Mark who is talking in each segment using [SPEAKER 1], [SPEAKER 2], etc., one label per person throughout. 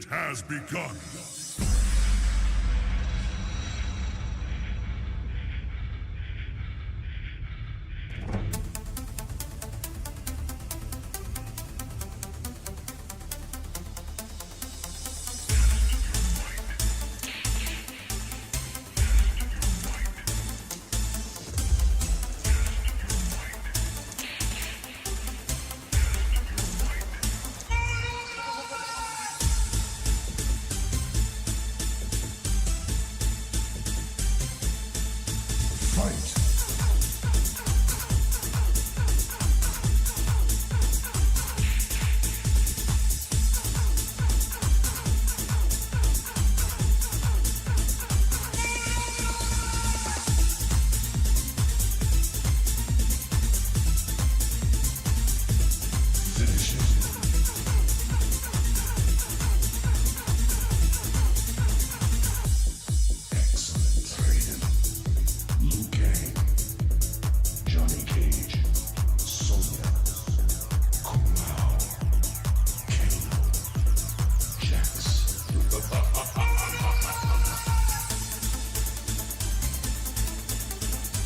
[SPEAKER 1] It has begun.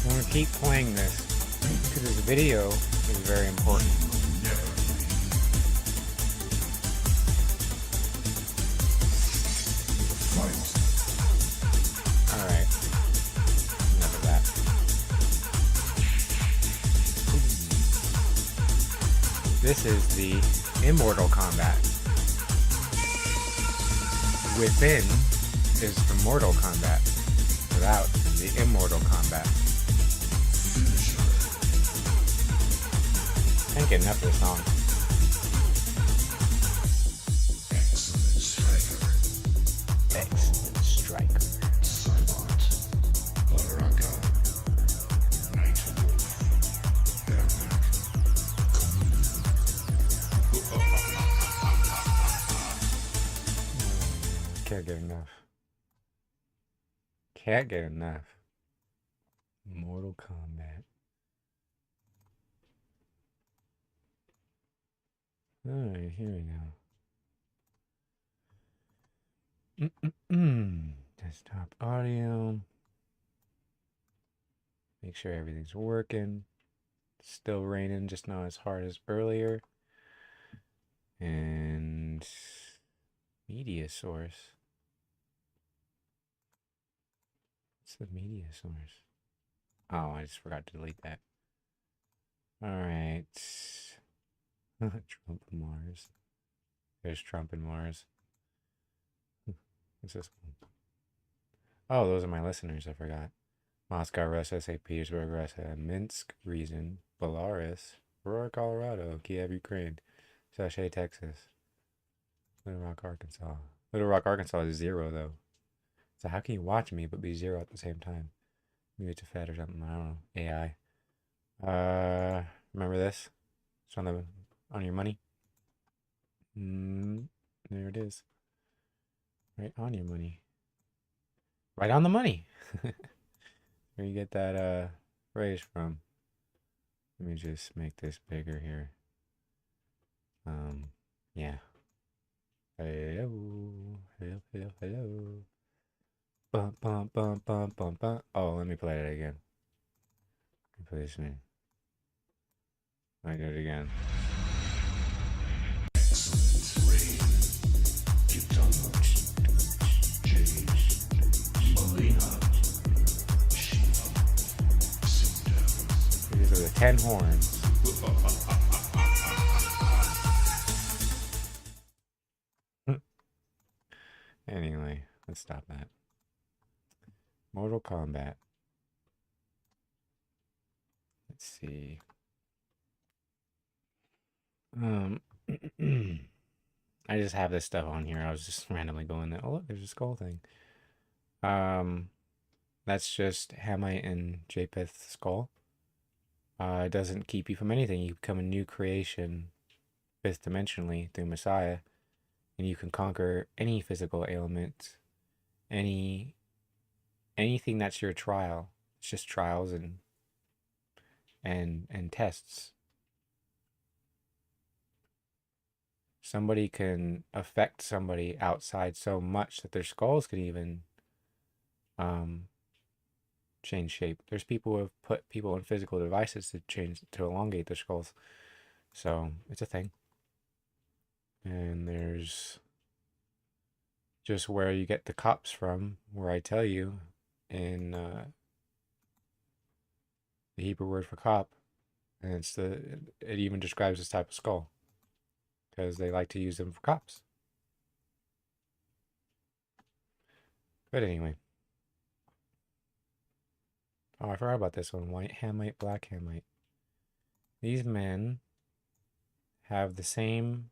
[SPEAKER 2] I'm going to keep playing this because this video is very important. Alright. Enough of that. This is the immortal combat. Within is the mortal combat. Without is the immortal combat. Can't get enough of this song. Excellent striker.
[SPEAKER 1] Silent. Baraka. Night wolf. Vermin.
[SPEAKER 2] Can't get enough. Can't get enough. Mortal Kombat. Alright, here we go. Desktop audio. Make sure everything's working. Still raining, just not as hard as earlier. And media source. What's the media source? Oh, I just forgot to delete that. Alright. Trump and Mars. There's Trump and Mars. What's this one? Oh, those are my listeners, I forgot. Moscow, Russia, St. Petersburg, Russia, Minsk, Reason, Belarus, Aurora, Colorado, Kiev, Ukraine, Sachet, Texas, Little Rock, Arkansas. Little Rock, Arkansas is 0, though. So how can you watch me but be 0 at the same time? Maybe it's a fed or something. I don't know. AI. Remember this? It's on your money. There it is. Right on your money. Right on the money. Where you get that phrase from? Let me just make this bigger here. Yeah. Hello. Bum bum bum bum bum bum. Oh, let me play it again. Let me play this in. I do it again.
[SPEAKER 1] Excellent rain. Etymology. Jade. Melina. Shiva. Sindel.
[SPEAKER 2] These are the 10 horns. Anyway, let's stop that. Mortal Kombat. Let's see. I just have this stuff on here. I was just randomly going there. Oh, look, there's a skull thing. That's just Hamite and Japheth's skull. It doesn't keep you from anything. You become a new creation, fifth dimensionally through Messiah, and you can conquer any physical ailment, anything that's your trial. It's just trials and tests. somebody can affect somebody outside so much that their skulls can even change shape. There's people who have put people in physical devices to elongate their skulls. So it's a thing. And there's just where you get the cops from, where I tell you in the Hebrew word for cop, and it even describes this type of skull because they like to use them for cops. But anyway, oh, I forgot about this one: white Hamite, black Hamite. These men have the same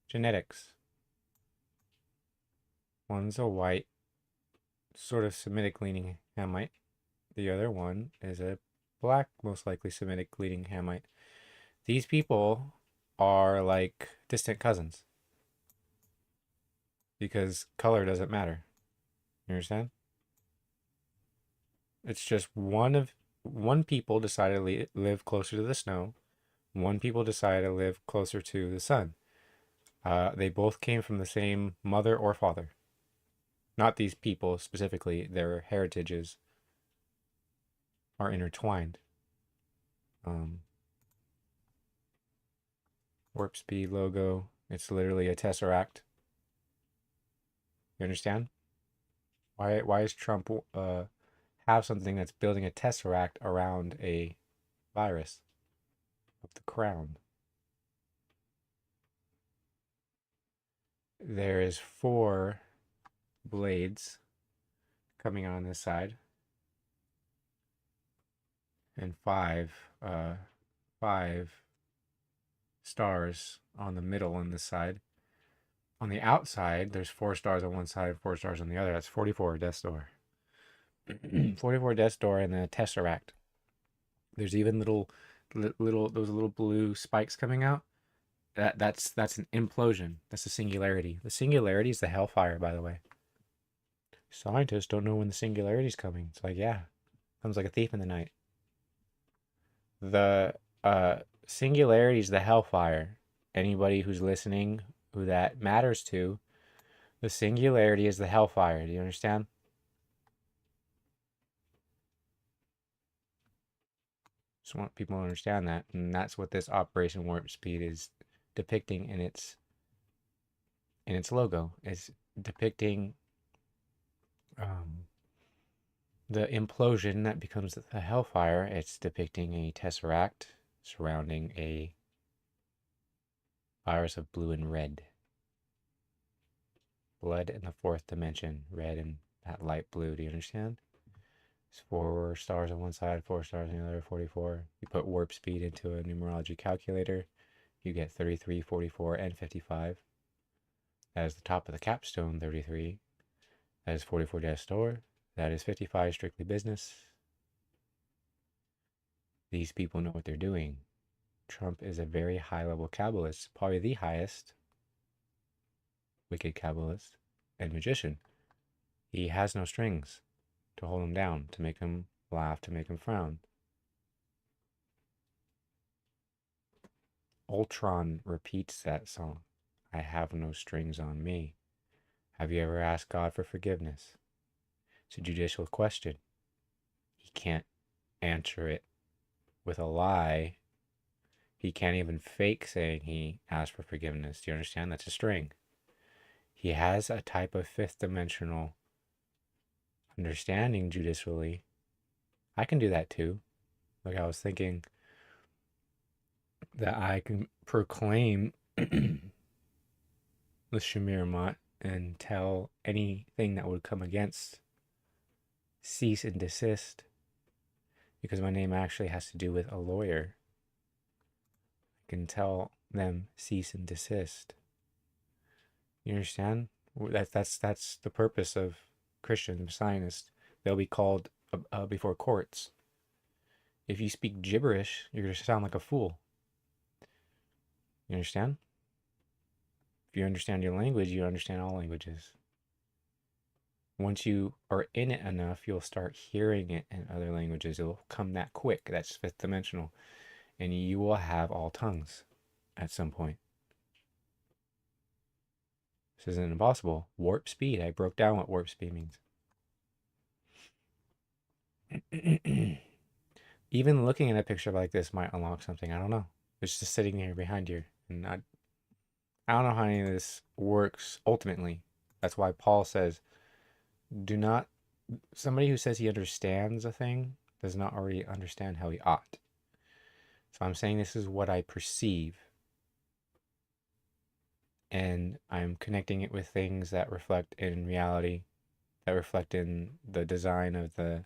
[SPEAKER 2] genetics. One's a white, sort of Semitic leaning Hamite. The other one is a black, most likely Semitic leaning Hamite. These people are like distant cousins because color doesn't matter. You understand? It's just one people decided to live closer to the snow. One people decided to live closer to the sun. They both came from the same mother or father. Not these people specifically. Their heritages are intertwined. Warp speed logo. It's literally a tesseract. You understand? Why is Trump have something that's building a tesseract around a virus of the crown? There is 4 blades coming on this side, and 5 stars on the middle on this side. On the outside, there's 4 stars on one side, 4 stars on the other. That's 44 Death's Door. 44 Death's Door and the tesseract. There's even those little blue spikes coming out. That's an implosion. That's a singularity. The singularity is the hellfire, by the way. Scientists don't know when the singularity is coming. It's like, yeah, comes like a thief in the night. The singularity is the hellfire. Anybody who's listening, who that matters to, the singularity is the hellfire. Do you understand? Just want people to understand that, and that's what this Operation Warp Speed is depicting in its logo. Is depicting the implosion that becomes the hellfire. It's depicting a tesseract surrounding a virus of blue and red. Blood in the 4th dimension, red and that light blue. Do you understand? It's 4 stars on one side, 4 stars on the other, 44. You put warp speed into a numerology calculator, you get 33, 44, and 55. That is the top of the capstone, 33. That is 44 Death's Door. That is 55, strictly business. These people know what they're doing. Trump is a very high-level Kabbalist, probably the highest wicked Kabbalist and magician. He has no strings to hold him down, to make him laugh, to make him frown. Ultron repeats that song. I have no strings on me. Have you ever asked God for forgiveness? It's a judicial question. He can't answer it with a lie. He can't even fake saying he asked for forgiveness. Do you understand? That's a string. He has a type of 5th dimensional understanding judicially. I can do that too. Like, I was thinking that I can proclaim the Shemiramoth and tell anything that would come against cease and desist, because my name actually has to do with a lawyer. I can tell them cease and desist. You understand? That's the purpose of Christian Zionists. They'll be called before courts. If you speak gibberish, you're going to sound like a fool. You understand? If you understand your language, you understand all languages. Once you are in it enough, you'll start hearing it in other languages. It'll come that quick. That's 5th dimensional. And you will have all tongues at some point. This isn't impossible. Warp speed. I broke down what warp speed means. Even looking at a picture like this might unlock something. I don't know. It's just sitting here behind you. And I don't know how any of this works ultimately. That's why Paul says, do not, somebody who says he understands a thing does not already understand how he ought. So I'm saying this is what I perceive. And I'm connecting it with things that reflect in reality, that reflect in the design of the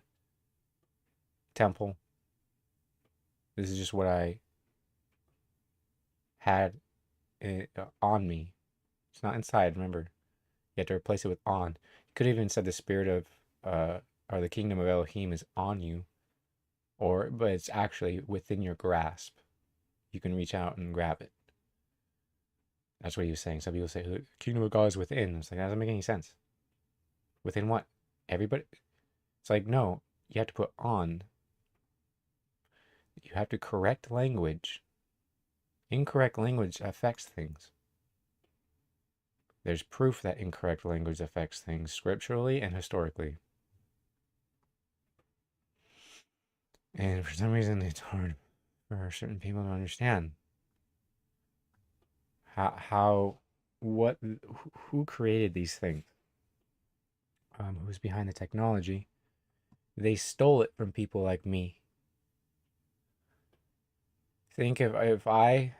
[SPEAKER 2] temple. This is just what I had on me. It's not inside, remember. You have to replace it with on. You could have even said the spirit of, or the kingdom of Elohim is on you, but it's actually within your grasp. You can reach out and grab it. That's what he was saying. Some people say, the kingdom of God is within. It's like, that doesn't make any sense. Within what? Everybody? It's like, no, you have to put on. You have to correct language. Incorrect language affects things. There's proof that incorrect language affects things scripturally and historically. And for some reason, it's hard for certain people to understand. Who created these things? Who's behind the technology? They stole it from people like me. Think if I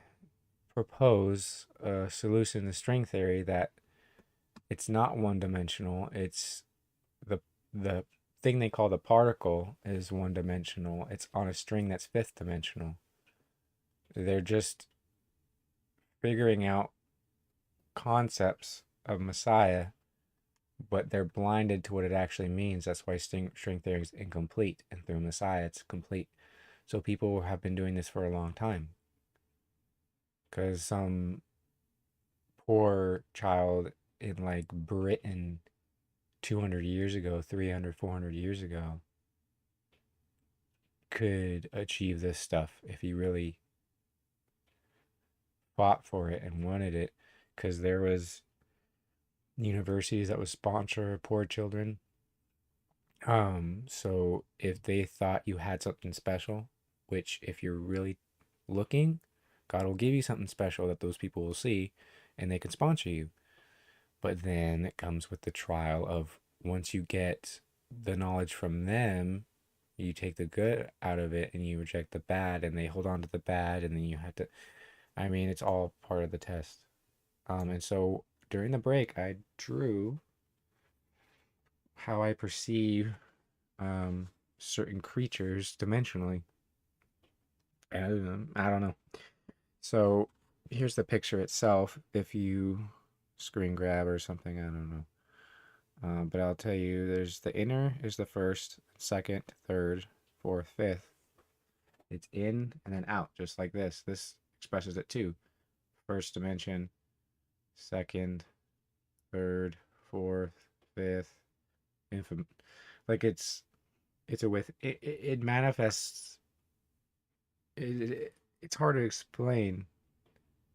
[SPEAKER 2] propose a solution to string theory that it's not one-dimensional, it's the thing they call the particle is one-dimensional. It's on a string that's fifth-dimensional. They're just figuring out concepts of Messiah, but they're blinded to what it actually means. That's why string theory is incomplete, and through Messiah it's complete. So people have been doing this for a long time, because some poor child in like Britain 200 years ago, 300, 400 years ago, could achieve this stuff if he really fought for it and wanted it, because there was universities that would sponsor poor children. So if they thought you had something special, which if you're really looking, God will give you something special that those people will see and they can sponsor you. But then it comes with the trial of, once you get the knowledge from them, you take the good out of it and you reject the bad, and they hold on to the bad, and then you have to, I mean, it's all part of the test. And so during the break, I drew how I perceive certain creatures dimensionally. I don't know. So here's the picture itself. If you screen grab or something, I don't know. But I'll tell you, there's the inner is the first, second, third, fourth, fifth. It's in and then out, just like this. This expresses it too. First dimension, second, third, fourth, fifth, infinite. Like it's a with it manifests. It's hard to explain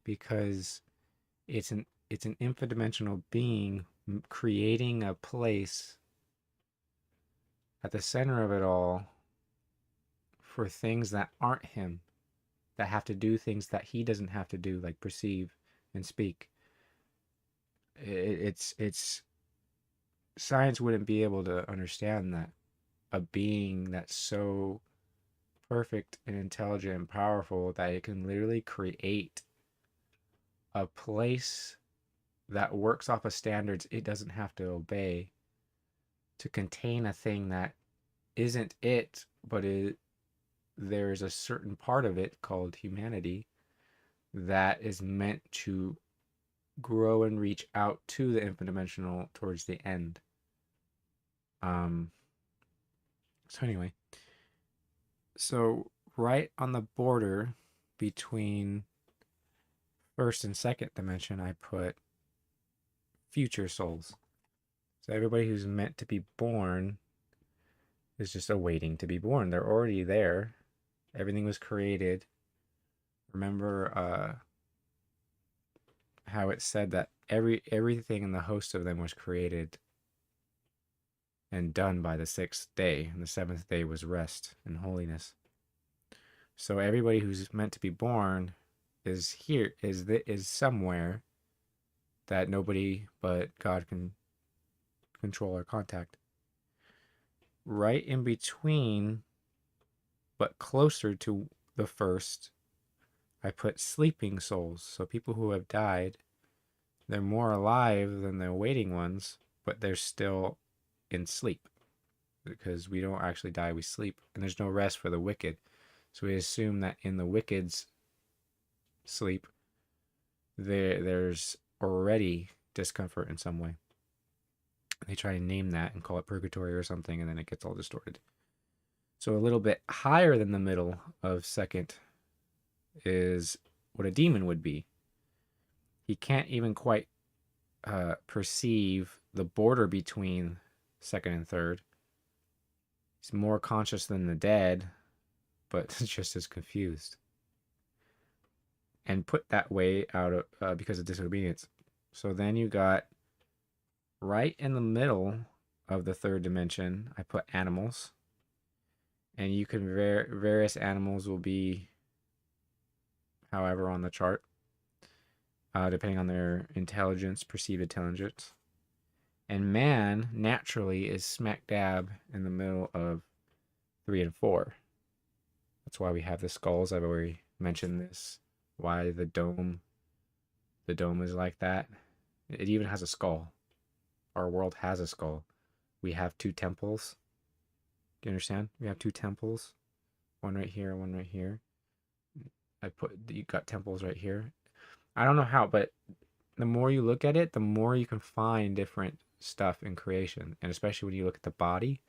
[SPEAKER 2] because it's an infinite dimensional being creating a place at the center of it all for things that aren't him, that have to do things that he doesn't have to do, like perceive and speak. It's science wouldn't be able to understand that a being that's so perfect and intelligent and powerful that it can literally create a place that works off of standards it doesn't have to obey to contain a thing that isn't it, but there's a certain part of it called humanity that is meant to grow and reach out to the infinite dimensional towards the end. So anyway, so right on the border between first and second dimension, I put future souls. So everybody who's meant to be born is just awaiting to be born. They're already there. Everything was created. Remember how it said that everything in the host of them was created and done by the sixth day, and the seventh day was rest and holiness. So everybody who's meant to be born is here, is somewhere that nobody but God can control or contact. Right in between, but closer to the first, I put sleeping souls. So people who have died, they're more alive than the waiting ones, but they're still in sleep. Because we don't actually die, we sleep. And there's no rest for the wicked. So we assume that in the wicked's sleep, there's already discomfort in some way. They try and name that and call it purgatory or something, and then it gets all distorted. So a little bit higher than the middle of second is what a demon would be. He can't even quite perceive the border between second and third. He's more conscious than the dead, but just as confused. And put that way out of because of disobedience. So then you got right in the middle of the third dimension, I put animals. And you can, various animals will be however on the chart, depending on their intelligence, perceived intelligence. And man, naturally, is smack dab in the middle of 3 and 4. That's why we have the skulls. I've already mentioned this. Why the dome is like that. It even has a skull. Our world has a skull. We have 2 temples. Do you understand? We have 2 temples. One right here, one right here. You got temples right here. I don't know how, but the more you look at it, the more you can find different stuff in creation. And especially when you look at the body,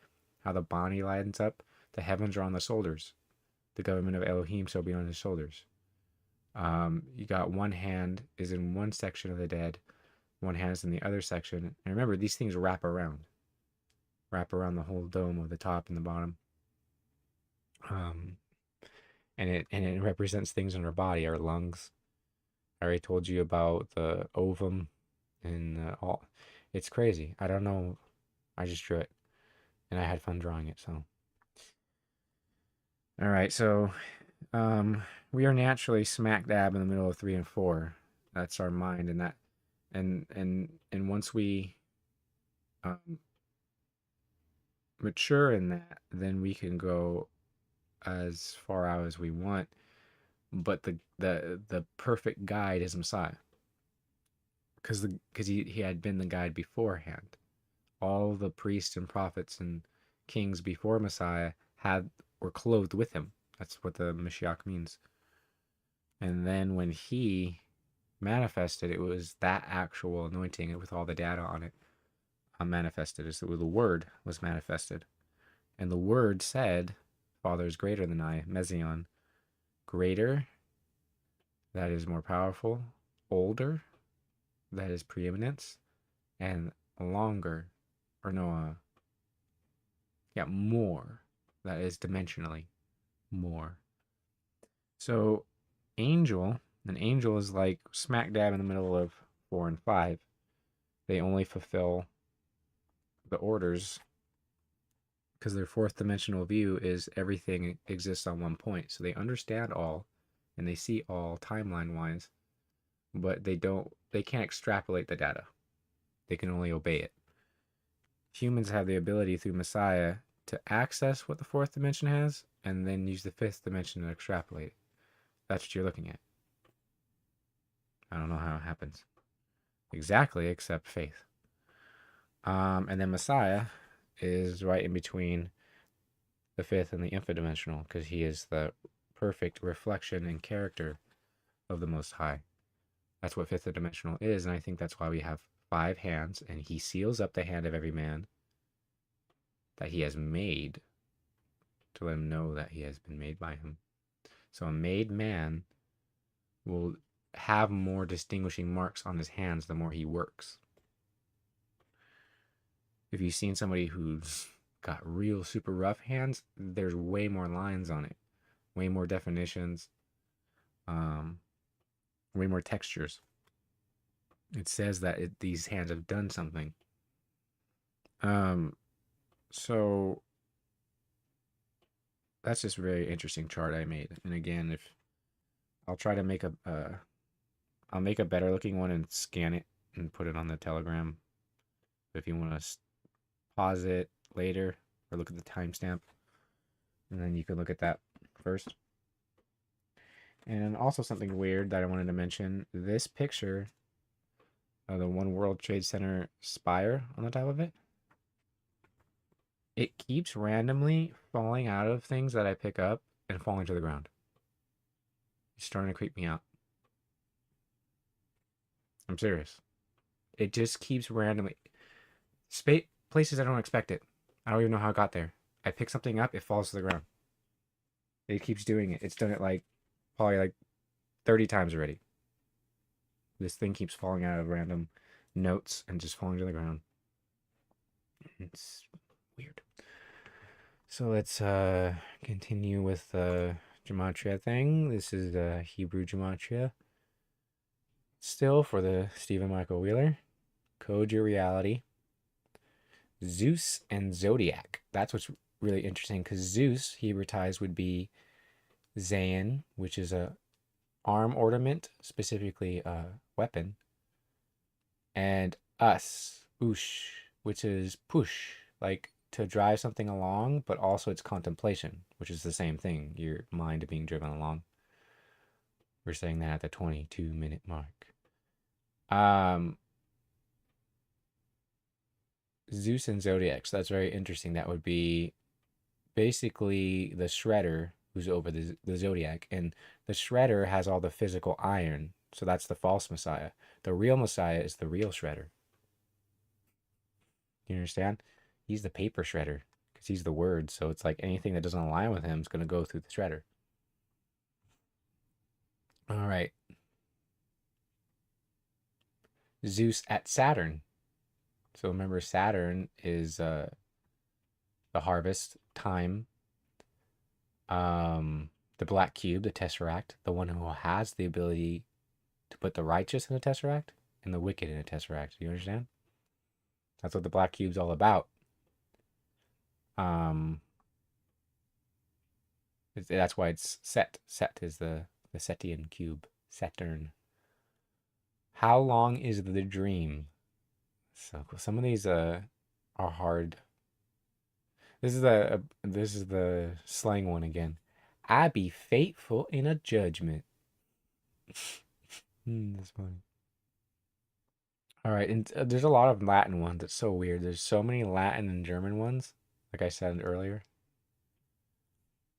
[SPEAKER 2] how the body lines up. The heavens are on the shoulders. The government of Elohim shall be on his shoulders. You got one hand is in one section of the dead, one hand is in the other section. And remember, these things wrap around the whole dome of the top and the bottom. And it represents things in our body, our lungs. I already told you about the ovum and all. It's crazy. I don't know. I just drew it, and I had fun drawing it. So, all right. So, we are naturally smack dab in the middle of 3 and 4. That's our mind, and that, and once we mature in that, then we can go as far out as we want. But the perfect guide is Messiah, because he had been the guide beforehand. All the priests and prophets and kings before Messiah were clothed with him. That's what the Mashiach means. And then when he manifested, it was that actual anointing with all the data on it manifested. So the word was manifested. And the word said, Father is greater than I, Mezion. Greater, that is more powerful. Older, that is preeminence. And longer, more, that is dimensionally more. So an angel is like smack dab in the middle of 4 and 5. They only fulfill the orders because their fourth dimensional view is everything exists on one point. So they understand all and they see all timeline wise, but they can't extrapolate the data. They can only obey it. Humans have the ability through Messiah to access what the fourth dimension has and then use the fifth dimension to extrapolate. That's what you're looking at. I don't know how it happens exactly, except faith. And then Messiah is right in between the fifth and the infinite dimensional, because he is the perfect reflection and character of the Most High. That's what fifth dimensional is, and I think that's why we have 5 hands, and he seals up the hand of every man that he has made to let him know that he has been made by him. So a made man will have more distinguishing marks on his hands the more he works. If you've seen somebody who's got real super rough hands, there's way more lines on it, way more definitions, way more textures. It says that these hands have done something. So that's just a very interesting chart I made. And again, if I'll try to make I'll make a better looking one and scan it and put it on the Telegram. If you want to pause it later or look at the timestamp, and then you can look at that first. And also something weird that I wanted to mention, this picture of the One World Trade Center spire on the top of it, it keeps randomly falling out of things that I pick up and falling to the ground. It's starting to creep me out. I'm serious. It just keeps randomly. Places I don't expect it. I don't even know how it got there. I pick something up, it falls to the ground. It keeps doing it. It's done it probably like 30 times already. This thing keeps falling out of random notes and just falling to the ground. It's weird. So let's continue with the gematria thing. This is the Hebrew gematria. Still for the Stephen Michael Wheeler. Code your reality. Zeus and Zodiac. That's what's really interesting, because Zeus, Hebraized, would be Zayin, which is a arm ornament, specifically a weapon. And Us, Ush, which is push, like to drive something along, but also it's contemplation, which is the same thing, your mind being driven along. We're saying that at the 22-minute mark. Zeus and Zodiac, so that's very interesting. That would be basically the Shredder who's over the Zodiac, and the Shredder has all the physical iron, so that's the false Messiah. The real Messiah is the real Shredder. You understand? He's the paper shredder because he's the word, so it's like anything that doesn't align with him is going to go through the shredder. All right. Zeus at Saturn. So remember, Saturn is the harvest time. The black cube, the tesseract, the one who has the ability to put the righteous in a tesseract and the wicked in a tesseract. Do you understand? That's what the black cube's all about. That's why it's Set. Set is the Setian cube. Saturn. How long is the dream? So some of these are hard. This is the slang one again. I be faithful in a judgment. That's funny. All right, and there's a lot of Latin ones. It's so weird. There's so many Latin and German ones, like I said earlier.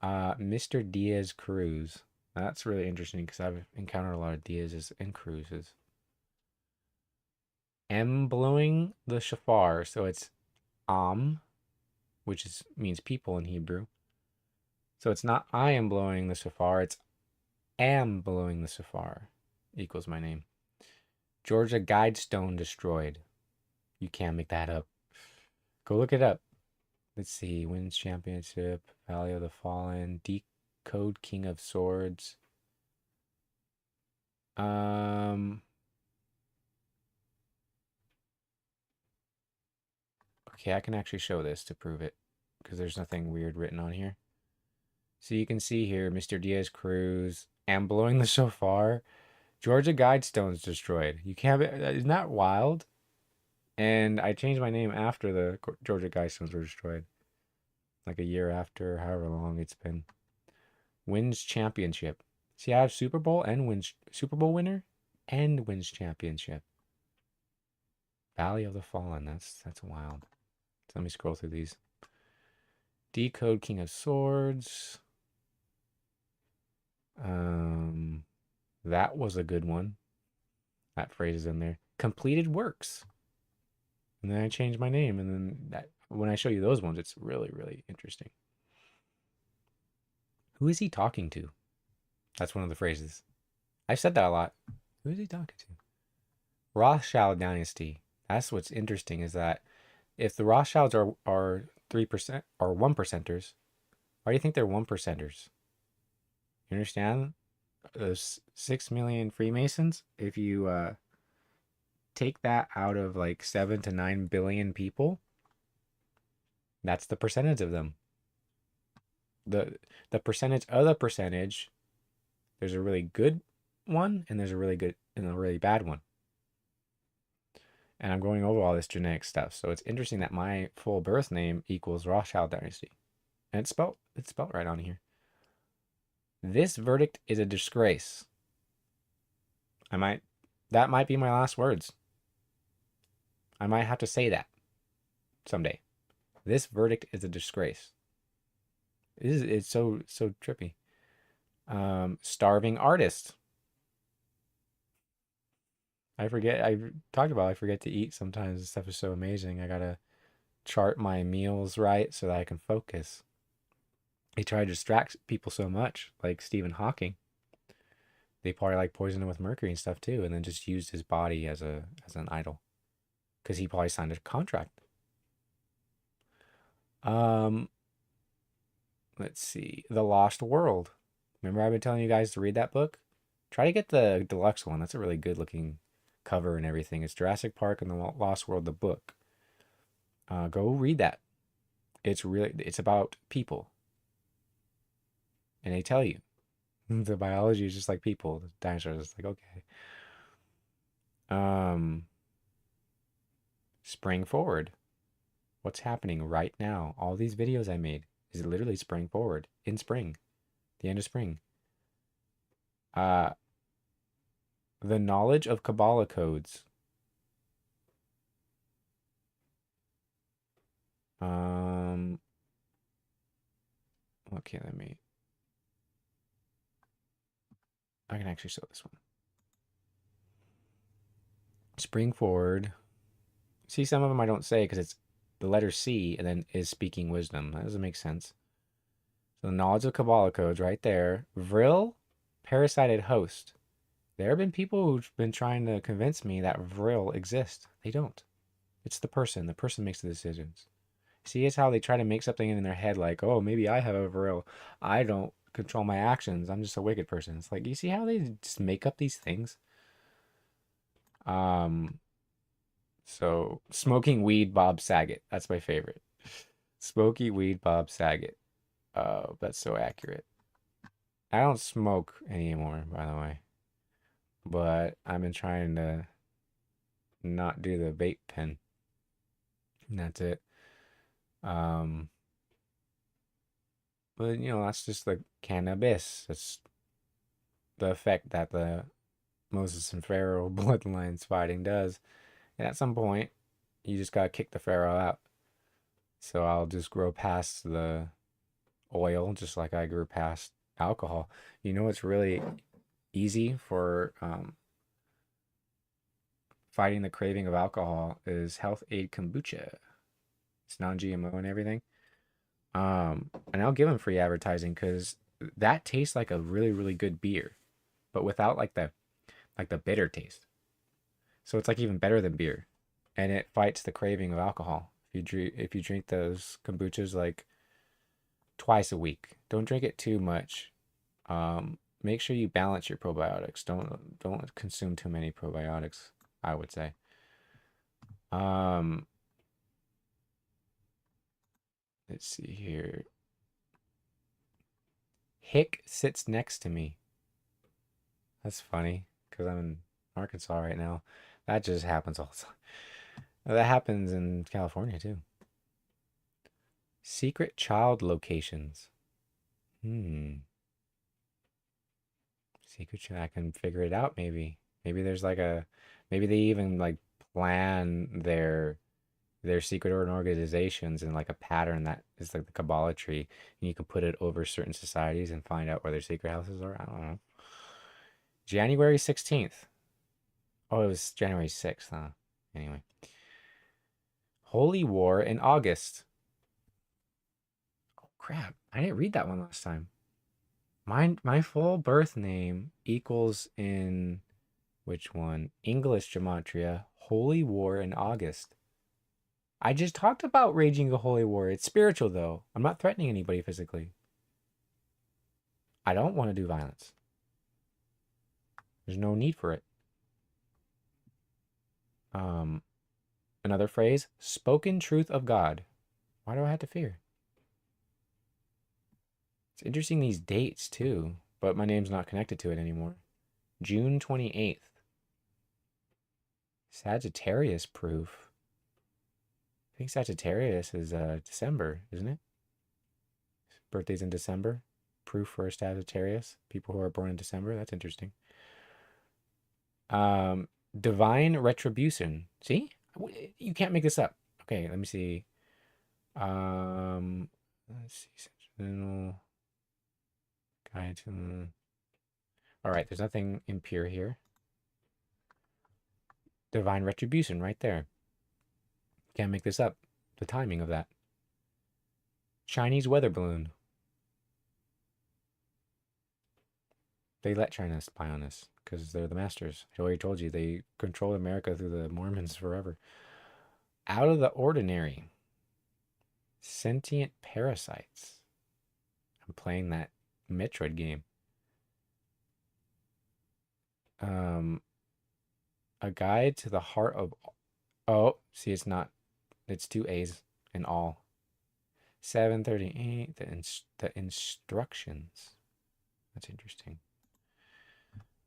[SPEAKER 2] Mr. Diaz Cruz. That's really interesting because I've encountered a lot of Diaz's and Cruzes. Blowing the shofar. So it's which means people in Hebrew. So it's not I am blowing the shofar, it's am blowing the shofar equals my name. Georgia Guidestone destroyed. You can't make that up. Go look it up. Let's see. Wins championship. Valley of the Fallen. Decode King of Swords. Okay, I can actually show this to prove it because there's nothing weird written on here. So you can see here, Mr. Diaz Cruz, am blowing the shofar. Georgia Guidestone's destroyed. You can't. Isn't that wild? And I changed my name after the Georgia Guidestones were destroyed. Like a year after, however long it's been. Wins championship. See, I have Super Bowl and wins Super Bowl winner and wins championship. Valley of the Fallen. That's wild. So let me scroll through these. Decode King of Swords. That was a good one. That phrase is in there. Completed works. And then I changed my name, and then when I show you those ones, it's really, really interesting. Who is he talking to? That's one of the phrases. I've said that a lot. Who is he talking to? Rothschild dynasty. That's what's interesting, is that if the Rothschilds are 3% or 1%ers, why do you think they're 1%ers? You understand? There's 6 million Freemasons. If you take that out of like 7 to 9 billion people, that's the percentage of them. The percentage of the percentage, there's a really good one and there's a really good and a really bad one. And I'm going over all this genetic stuff. So it's interesting that my full birth name equals Rothschild dynasty. And it's spelled right on here. This verdict is a disgrace. That might be my last words. I might have to say that someday. This verdict is a disgrace. It's so trippy. Starving artist. I forget. I forget to eat sometimes. This stuff is so amazing. I gotta chart my meals right so that I can focus. They try to distract people so much, like Stephen Hawking. They probably like poisoned him with mercury and stuff too, and then just used his body as an idol, because he probably signed a contract. Let's see, The Lost World. Remember I've been telling you guys to read that book? Try to get the deluxe one. That's a really good looking cover and everything. It's Jurassic Park and The Lost World, the book. Go read that. It's about people. And they tell you. The biology is just like people. The dinosaurs is like, okay. Spring forward. What's happening right now? All these videos I made is literally spring forward. In spring. The end of spring. The knowledge of Kabbalah codes. Okay, I can actually show this one. Spring forward. See, some of them I don't say because it's the letter C and then is speaking wisdom. That doesn't make sense. So the knowledge of Kabbalah codes right there. Vril, parasited host. There have been people who've been trying to convince me that Vril exists. They don't. It's the person. The person makes the decisions. See, it's how they try to make something in their head like, oh, maybe I have a Vril. I don't control my actions. I'm just a wicked person. It's like, you see how they just make up these things? So smoking weed, Bob Saget. That's my favorite. Smoky weed, Bob Saget. Oh, that's so accurate. I don't smoke anymore, by the way. But I've been trying to not do the vape pen. And that's it. But that's just the cannabis. That's the effect that the Moses and Pharaoh bloodlines fighting does. And at some point, you just gotta kick the Pharaoh out. So I'll just grow past the oil, just like I grew past alcohol. It's really easy for fighting the craving of alcohol is Health Aid Kombucha. It's non-GMO and everything. And I'll give them free advertising because that tastes like a really, really good beer, but without like the bitter taste. So it's like even better than beer, and it fights the craving of alcohol. If you drink those kombuchas like twice a week, don't drink it too much. Make sure you balance your probiotics. Don't consume too many probiotics, I would say. Let's see here. Hick sits next to me. That's funny because I'm in Arkansas right now. That just happens all the time. That happens in California too. Secret child locations. Secret child. I can figure it out maybe. Maybe there's maybe they even like plan their secret organizations in like a pattern that is like the Kabbalah tree, and you can put it over certain societies and find out where their secret houses are. I don't know. January 16th. Oh, it was January 6th, huh? Anyway. Holy War in August. Oh crap. I didn't read that one last time. My full birth name equals in which one? English gematria. Holy War in August. I just talked about raging a holy war. It's spiritual, though. I'm not threatening anybody physically. I don't want to do violence. There's no need for it. Another phrase, spoken truth of God. Why do I have to fear? It's interesting these dates too, but my name's not connected to it anymore. June 28th. Sagittarius proof. I think Sagittarius is December, isn't it? Birthday's in December. Proof for a Sagittarius. People who are born in December. That's interesting. Divine retribution. See? You can't make this up. Okay, let me see. Let's see. Guide to... All right, there's nothing impure here. Divine retribution right there. Can't make this up. The timing of that. Chinese weather balloon. They let China spy on us because they're the masters. I already told you they control America through the Mormons forever. Out of the ordinary. Sentient parasites. I'm playing that Metroid game. A guide to the heart of... Oh, see, it's not. It's 2 A's in all. 738. The instructions. That's interesting.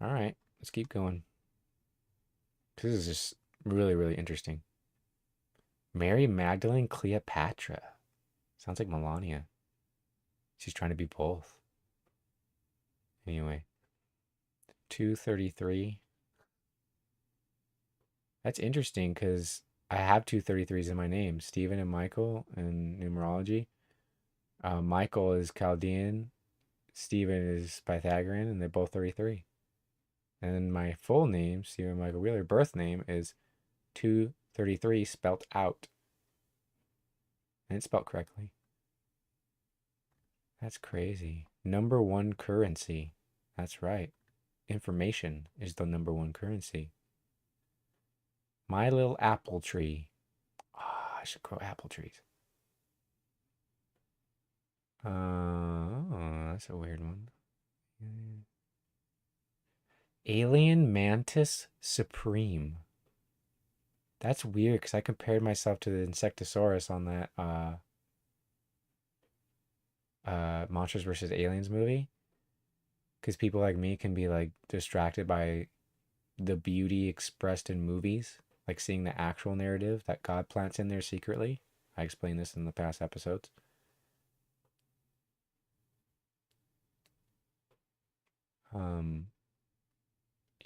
[SPEAKER 2] All right, let's keep going. This is just really, really interesting. Mary Magdalene Cleopatra. Sounds like Melania. She's trying to be both. Anyway. 233. That's interesting because I have 233s in my name. Stephen and Michael in numerology. Michael is Chaldean. Stephen is Pythagorean, and they're both 33. And then my full name, Stephen Michael Wheeler, birth name is 233 spelt out. And it's spelled correctly. That's crazy. Number one currency. That's right. Information is the number one currency. My little apple tree. Ah, I should grow apple trees. Oh, that's a weird one. Alien Mantis Supreme. That's weird because I compared myself to the Insectosaurus on that Monsters vs. Aliens movie. Because people like me can be like distracted by the beauty expressed in movies, like seeing the actual narrative that God plants in there secretly. I explained this in the past episodes.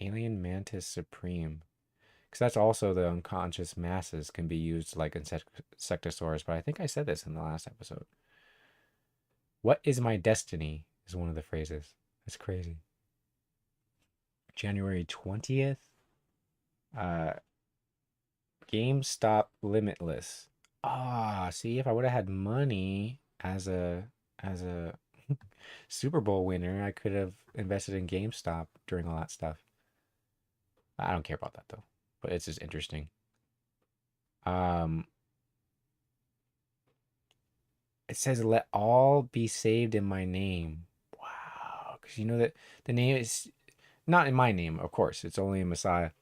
[SPEAKER 2] Alien Mantis Supreme. Because that's also the unconscious masses can be used like Insectosaurus, but I think I said this in the last episode. What is my destiny is one of the phrases. That's crazy. January 20th. GameStop Limitless. Ah, see, if I would have had money as a Super Bowl winner, I could have invested in GameStop during all that stuff. I don't care about that though, but it's just interesting. It says, "Let all be saved in my name." Wow, because you know that the name is not in my name, of course. It's only in Messiah,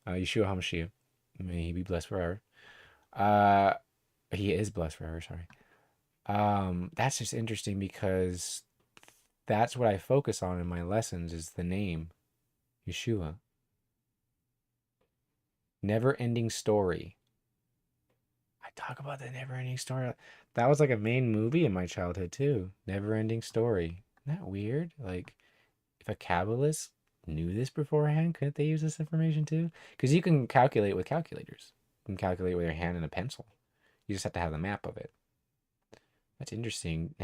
[SPEAKER 2] Yeshua HaMashiach. May he be blessed forever. He is blessed forever. Sorry. That's just interesting because that's what I focus on in my lessons is the name, Yeshua. Never-ending story. I talk about the never-ending story. That was like a main movie in my childhood too. Never-ending story. Isn't that weird? Like, if a Kabbalist knew this beforehand, couldn't they use this information too? Because you can calculate with calculators. You can calculate with your hand and a pencil. You just have to have the map of it. That's interesting.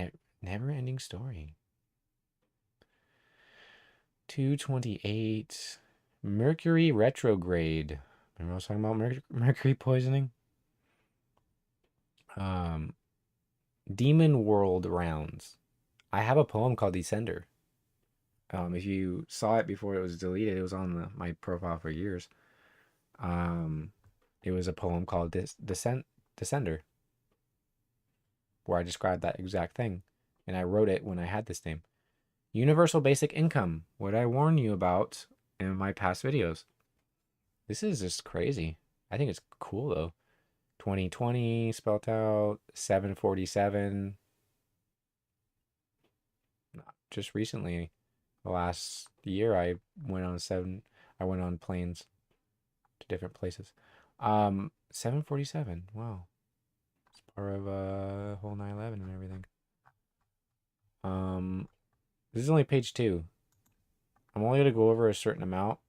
[SPEAKER 2] Never-ending story. 228. Mercury retrograde. Remember I was talking about mercury poisoning? Demon World rounds. I have a poem called Descender. If you saw it before it was deleted, it was on my profile for years. It was a poem called Descender, where I described that exact thing. And I wrote it when I had this name. Universal basic income. What I warned you about in my past videos. This is just crazy. I think it's cool though. 2020 spelt out 747. Just recently, the last year, I went on planes to different places. 747. Wow, it's part of whole 9/11 and everything. Um, this is only page 2. I'm only gonna go over a certain amount,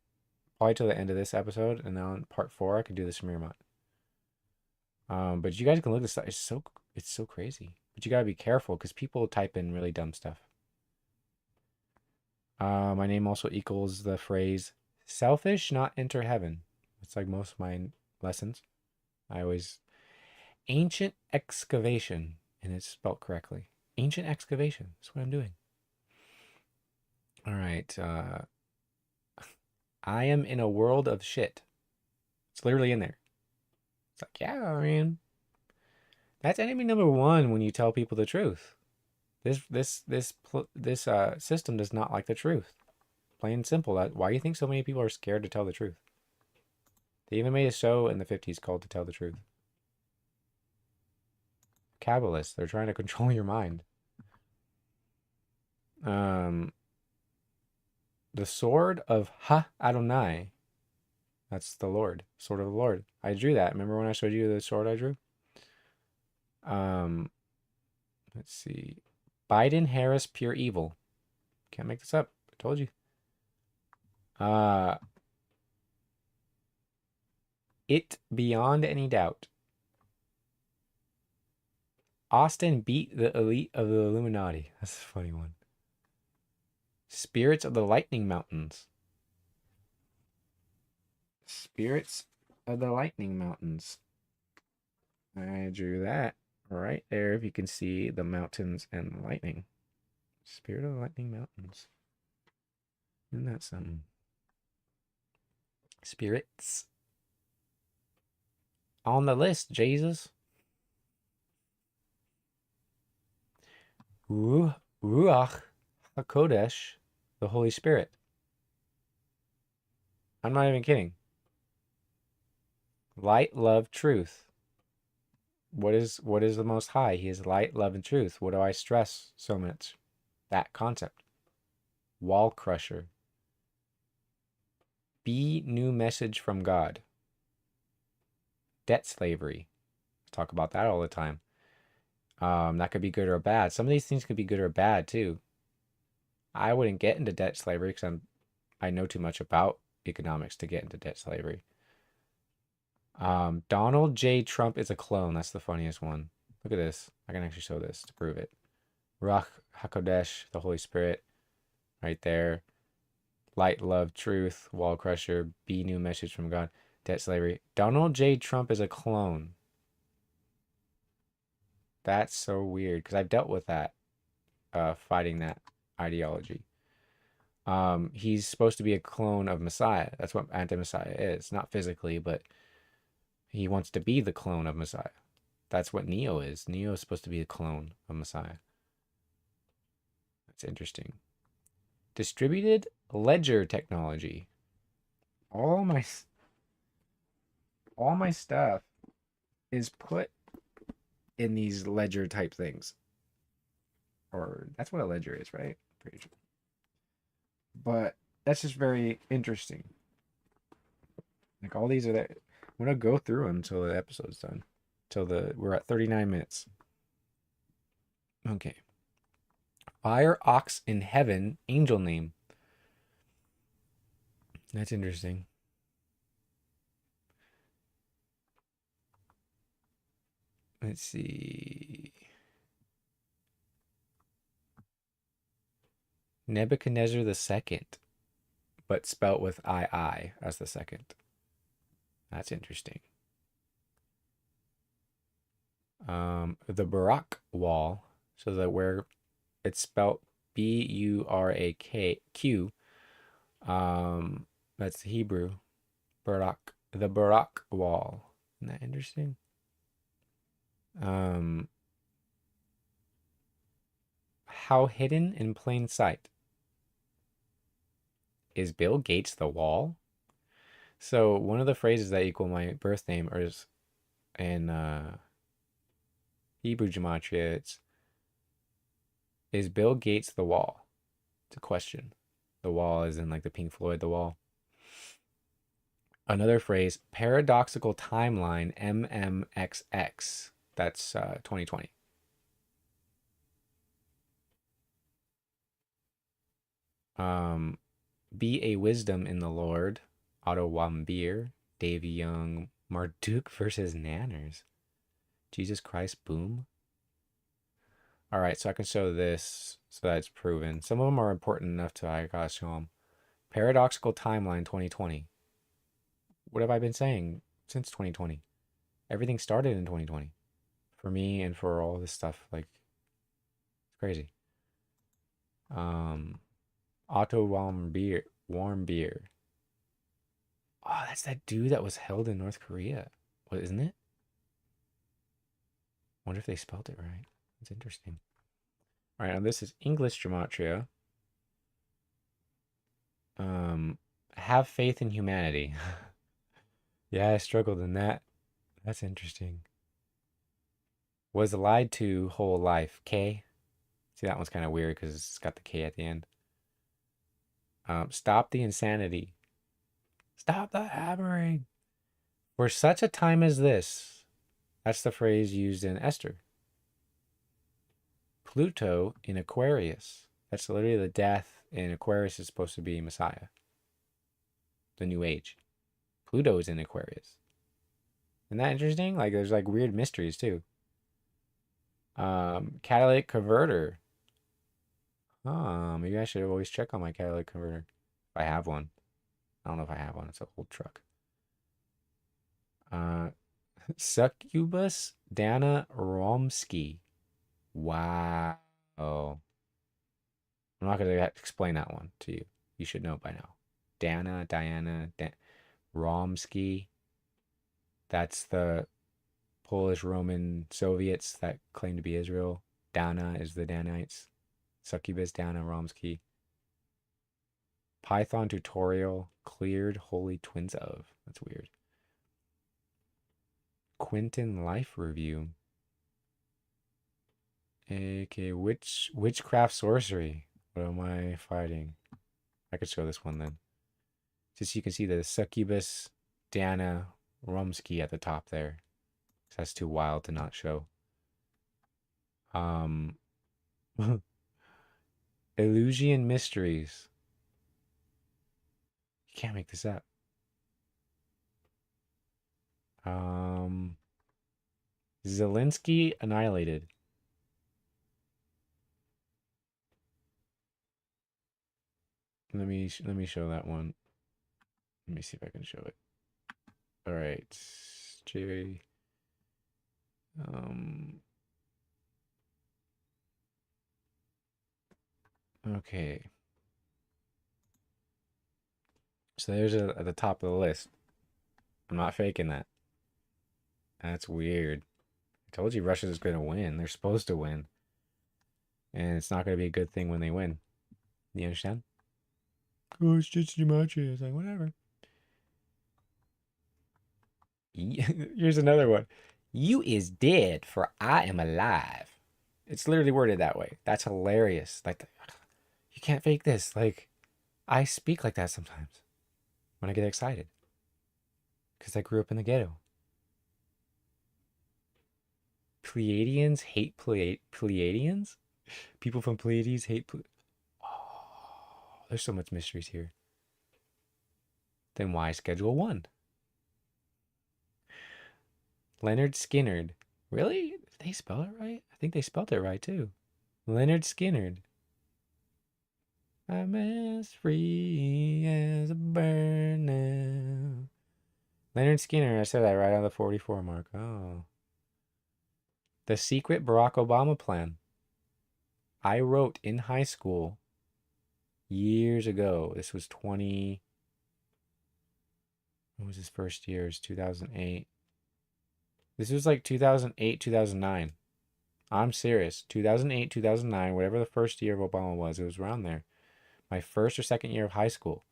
[SPEAKER 2] probably till the end of this episode, and then on part 4, I could do the Shemiramoth. But you guys can look this up. It's so crazy. But you gotta be careful because people type in really dumb stuff. My name also equals the phrase selfish, not enter heaven. It's like most of my lessons. I always ancient excavation, and it's spelled correctly. Ancient excavation. That's what I'm doing. All right. I am in a world of shit. It's literally in there. It's like, yeah, I mean, that's enemy number one when you tell people the truth. This system does not like the truth. Plain and simple. Why do you think so many people are scared to tell the truth? They even made a show in the 50s called To Tell the Truth. Kabbalists, they're trying to control your mind. The sword of Ha Adonai. That's the Lord. Sword of the Lord. I drew that. Remember when I showed you the sword I drew? Let's see. Biden Harris pure evil. Can't make this up. I told you. It beyond any doubt. Austin beat the elite of the Illuminati. That's a funny one. Spirits of the Lightning Mountains. Spirits of the Lightning Mountains. I drew that right there. If you can see the mountains and the lightning. Spirit of the Lightning Mountains. Isn't that something? Spirits. On the list, Jesus. Ruach HaKodesh, the Holy Spirit. I'm not even kidding. Light, love, truth. What is the Most High? He is light, love, and truth. What do I stress so much? That concept. Wall crusher. Be new message from God. Debt slavery. Talk about that all the time. That could be good or bad. Some of these things could be good or bad too. I wouldn't get into debt slavery because I know too much about economics to get into debt slavery. Donald J. Trump is a clone. That's the funniest one. Look at this. I can actually show this to prove it. Ruach HaKodesh, the Holy Spirit, right there. Light, love, truth, wall crusher, be new message from God, debt slavery. Donald J. Trump is a clone. That's so weird because I've dealt with that, fighting that ideology. He's supposed to be a clone of Messiah. That's what anti-Messiah is. Not physically, but he wants to be the clone of Messiah. That's what Neo is. Neo is supposed to be a clone of Messiah. That's interesting. Distributed ledger technology. All my stuff is put in these ledger type things. Or that's what a ledger is, right? Pretty sure. But that's just very interesting. Like all these are there. I'm gonna go through them until the episode's done. We're at 39 minutes. Okay. Fire ox in heaven, angel name. That's interesting. Let's see. Nebuchadnezzar the second, but spelt with I as the second. That's interesting. The Barak wall, so that where it's spelt Burakq. That's Hebrew. Barak. The Barak wall. Isn't that interesting? How hidden in plain sight. Is Bill Gates the wall? So one of the phrases that equal my birth name is in Hebrew gematria. It's is Bill Gates the wall? It's a question. The wall is in like the Pink Floyd, the wall. Another phrase, paradoxical timeline, MMXX. That's 2020. Be a wisdom in the Lord, Otto Wambir, Davy Young, Marduk versus Nanners. Jesus Christ, boom. All right, so I can show this so that it's proven. Some of them are important enough to I gotta show them. Paradoxical timeline 2020. What have I been saying since 2020? Everything started in 2020 for me and for all this stuff. Like, it's crazy. Otto Warm beer. Oh, that's that dude that was held in North Korea. What, isn't it? Wonder if they spelled it right. That's interesting. All right, now this is English gematria. Have faith in humanity. Yeah, I struggled in that. That's interesting. Was lied to whole life. K. See, that one's kind of weird because it's got the K at the end. Stop the insanity. Stop the hammering. For such a time as this. That's the phrase used in Esther. Pluto in Aquarius. That's literally the death in Aquarius is supposed to be Messiah. The new age. Pluto is in Aquarius. Isn't that interesting? Like there's like weird mysteries too. Catalytic converter. Maybe I should always check on my catalytic converter. If I have one. I don't know if I have one. It's an old truck. Succubus Dana Romsky. Wow. I'm not going to explain that one to you. You should know by now. Diana, Romsky. That's the Polish Roman Soviets that claim to be Israel. Dana is the Danites. Succubus Dana Romsky. Python tutorial cleared holy twins of. That's weird. Quentin life review. Okay, witchcraft sorcery. What am I fighting? I could show this one then. Just so you can see the succubus Dana Romsky at the top there. That's too wild to not show. Illusion mysteries. You can't make this up. Zelensky annihilated. Let me show that one. Let me see if I can show it. All right, Jerry. Okay. So there's at the top of the list. I'm not faking that. That's weird. I told you Russia's going to win. They're supposed to win. And it's not going to be a good thing when they win. You understand? Oh, it's just too much. It's like, whatever. Here's another one. You is dead, for I am alive. It's literally worded that way. That's hilarious. Like, you can't fake this. Like, I speak like that sometimes when I get excited. Because I grew up in the ghetto. Pleiadians hate Pleiadians? People from Pleiades hate Oh, there's so much mysteries here. Then why schedule one? Leonard Skinnerd. Really? Did they spell it right? I think they spelled it right too. Leonard Skinnerd. I'm as free as a bird now. Leonard Skinner, I said that right on the 44 mark. Oh. The secret Barack Obama plan. I wrote in high school years ago. This was 20. What was his first year? It was 2008. This was like 2008, 2009. I'm serious. 2008, 2009, whatever the first year of Obama was, it was around there. My first or second year of high school.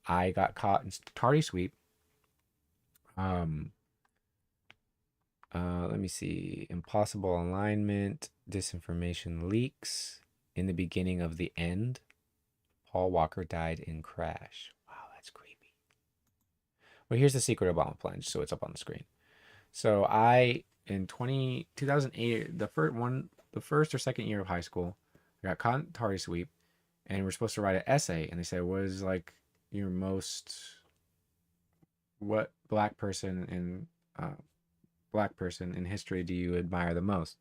[SPEAKER 2] I got caught in tardy sweep Um, let me see. Impossible alignment, disinformation leaks. In the beginning of the end, Paul Walker died in crash. Wow, that's creepy. Well, here's the secret Obama plunge, so it's up on the screen. So I in 2008, the first or second year of high school, I got caught in tardy sweep, and we're supposed to write an essay. And they said, "What is like your most what uh, black person in history do you admire the most?"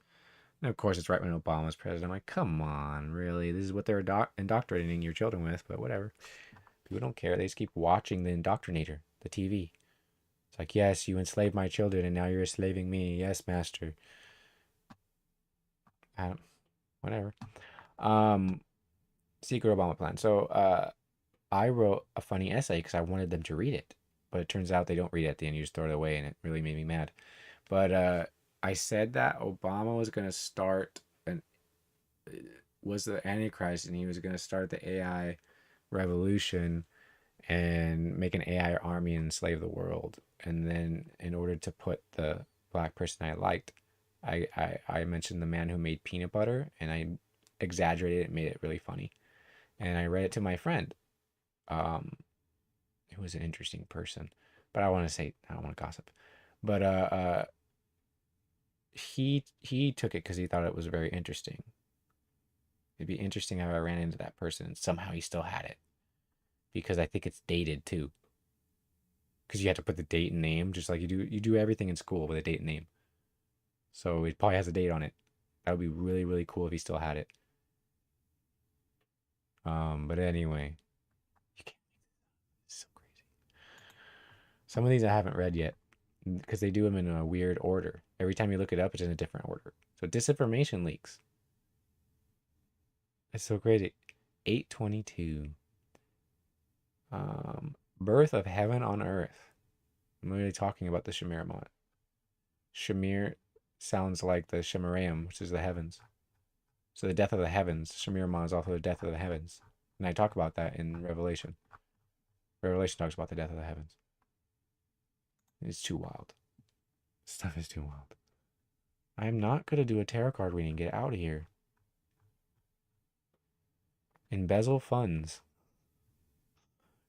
[SPEAKER 2] And of course, it's right when Obama was president. I'm like, come on, really? This is what they're indoctrinating your children with, but whatever. People don't care. They just keep watching the indoctrinator, the TV. It's like, yes, you enslaved my children, and now you're enslaving me. Yes, master. I don't, whatever. Um, Secret Obama plan. So, I wrote a funny essay because I wanted them to read it, but it turns out they don't read it at the end. You just throw it away, and it really made me mad. But I said that Obama was gonna start an was the Antichrist, and he was gonna start the AI revolution and make an AI army and enslave the world. And then, in order to put the black person I liked, I mentioned the man who made peanut butter, and I exaggerated it, made it really funny, and I read it to my friend. Um, who was an interesting person, but I don't want to gossip. But he took it because he thought it was very interesting. It'd be interesting how I ran into that person and somehow he still had it because I think it's dated too. Because you have to put the date and name, just like you do everything in school with a date and name. So it probably has a date on it. That would be really really cool if he still had it. But anyway, you can't. It's so crazy. Some of these I haven't read yet because they do them in a weird order. Every time you look it up, it's in a different order. So disinformation leaks. It's so crazy. 822. Birth of heaven on earth. I'm really talking about the Shemiramoth. Shemir sounds like the Shemiram, which is the heavens. So the death of the heavens. Shemiramoth is also the death of the heavens. And I talk about that in Revelation. Revelation talks about the death of the heavens. It's too wild. Stuff is too wild. I'm not going to do a tarot card reading. Get out of here. Embezzle funds.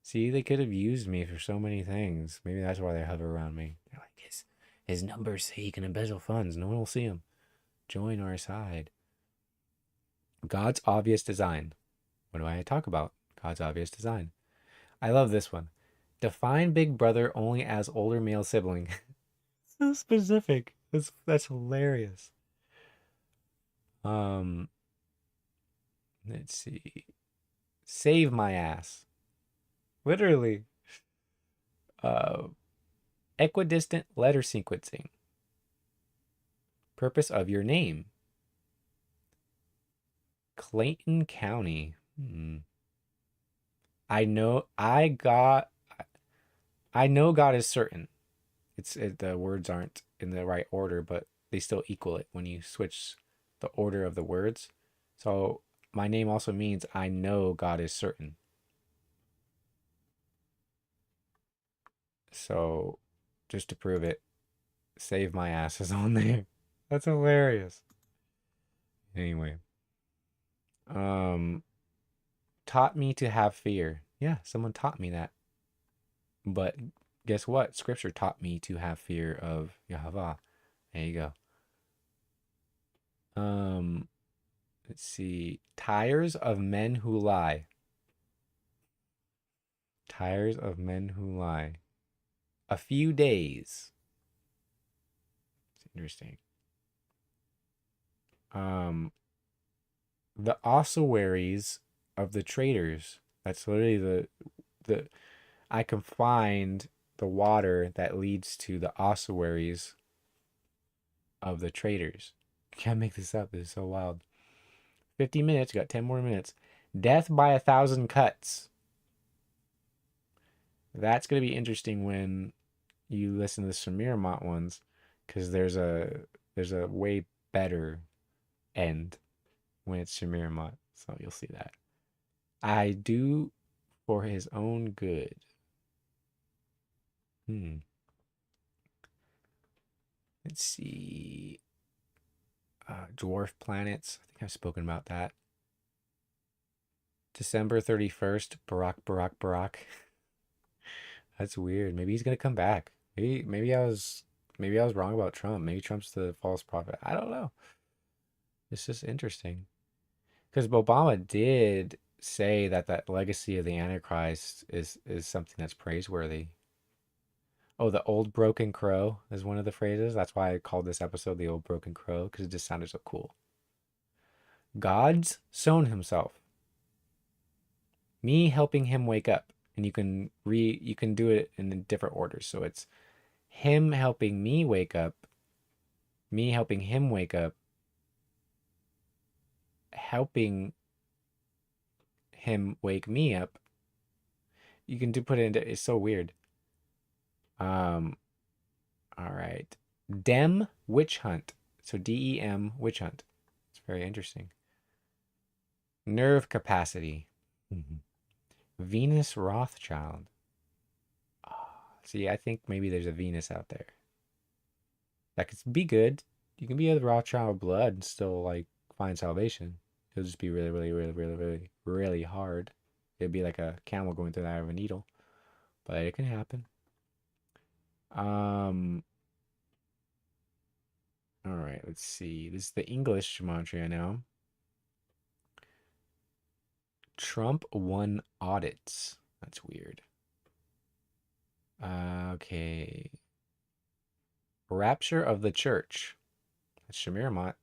[SPEAKER 2] See, they could have used me for so many things. Maybe that's why they hover around me. They're like, his numbers say he can embezzle funds. No one will see him. Join our side. God's obvious design. What do I talk about? God's obvious design. I love this one. Define Big Brother only as older male sibling. So specific. That's hilarious. Um, let's see. Save my ass. Literally. Uh, Equidistant letter sequencing. Purpose of your name. Clayton County. I know God is certain. The words aren't in the right order, but they still equal it when you switch the order of the words. So my name also means I know God is certain. So just to prove it, save my ass is on there. That's hilarious. Anyway, um, taught me to have fear. Yeah, someone taught me that. But guess what? Scripture taught me to have fear of Yahweh. There you go. Um, let's see. Tires of men who lie. Tires of men who lie. A few days. It's interesting. Um, the ossuaries of the traitors. That's literally the I can find the water that leads to the ossuaries of the traitors. Can't make this up. This is so wild. 50 minutes. Got 10 more minutes. Death by 1,000 cuts. That's gonna be interesting when you listen to the Shemiramoth ones, because there's a way better end when it's Shemiramoth. So you'll see that. I do for his own good. Hmm. Let's see. Dwarf planets. I think I've spoken about that. December 31st, Barack. That's weird. Maybe he's gonna come back. Maybe I was wrong about Trump. Maybe Trump's the false prophet. I don't know. It's just interesting. Because Obama did say that that legacy of the Antichrist is something that's praiseworthy. Oh, the old broken crow is one of the phrases. That's why I called this episode the old broken crow, because it just sounded so cool. God's sown himself. Me helping him wake up. And you can do it in different orders. So it's him helping me wake up, me helping him wake up, helping him wake me up. You can put it into, it's so weird. All right. Dem witch hunt. So DEM witch hunt. It's very interesting. Nerve capacity. Venus Rothschild. See, I think maybe there's a Venus out there. That could be good. You can be of the Rothschild blood and still like find salvation. It'll just be really, really, really, really, really, really hard. It'd be like a camel going through the eye of a needle. But it can happen. All right, let's see. This is the English gematria now. Trump won audits. That's weird. Okay. Rapture of the church. That's Shemiramoth.